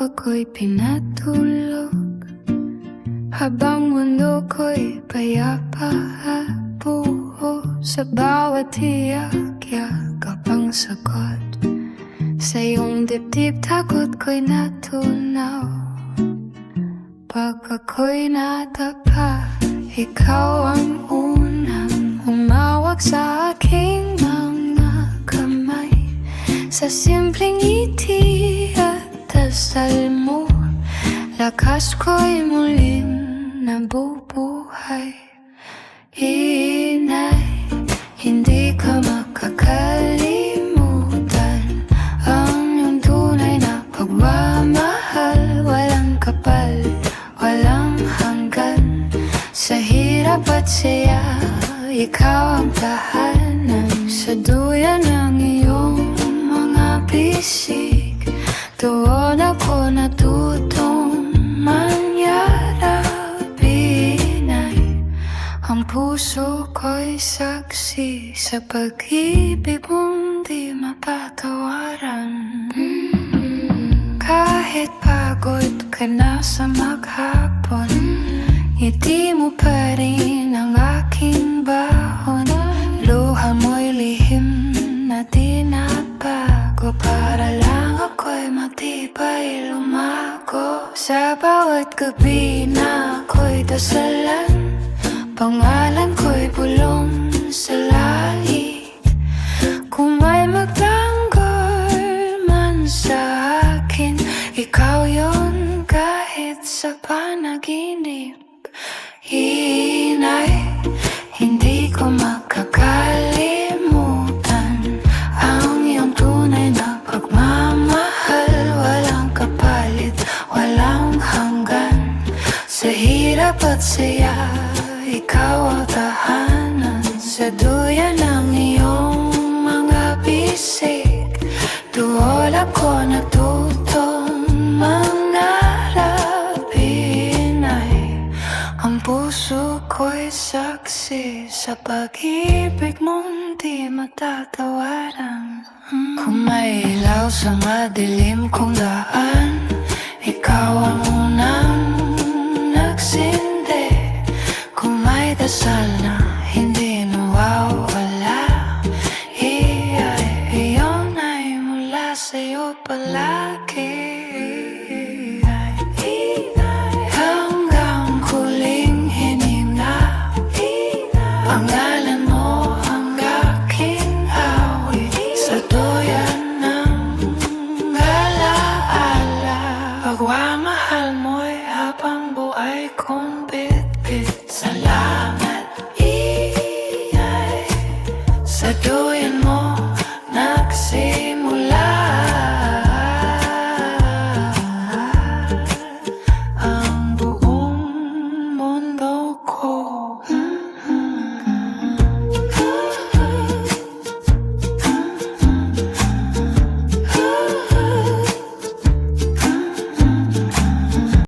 ako'y pinatulog, habang mundo ko'y payapa at buo. Sa bawat hiyak, yakap ang sagot. Sa iyong dibdib, takot ko'y natunaw. Pag ako'y natapa, ikaw ang unang humawak sa aking mga kamay. Sa simpleng ngiti at dasal mo, lakas ko'y muling nabubuhay. Inay, hindi ka makakalimutan ang iyong tunay na pagmamahal. Walang kapal, walang hanggan. Sa hirap at saya, ikaw ang tahanan. Sa duyan ng iyong mga bisig, doon ako natutong manyarap. Inay, ang puso ko'y saksi sa pag-ibig mong di mapatawaran. Kahit pagod ka na sa maghapon, ngiti mo pa rin ang aking bahon. Luha mo'y lihim na di nabago, para lang ako'y matibay lumago. Sa bawat gabi na ako'y dasalan, pangalan ko'y bulong sa langit. Kung may magtanggol man sa akin, ikaw yon kahit sa panaginip. Inay, hindi ko makakalimutan ang iyong tunay na pagmamahal. Walang kapalit, walang hanggan. Sa hirap at saya, ikaw ang tahanan. Sa duyan ng iyong mga bisig, doon ako natutong mangarap. Inay, ang puso ko'y saksi sa pag-ibig mong di matatawaran. Kung may ilaw sa madilim kong daan, ikaw ang unang nagsindi. Kung may dasal na hindi nawawala, iyon ay mula sa'yo palagi.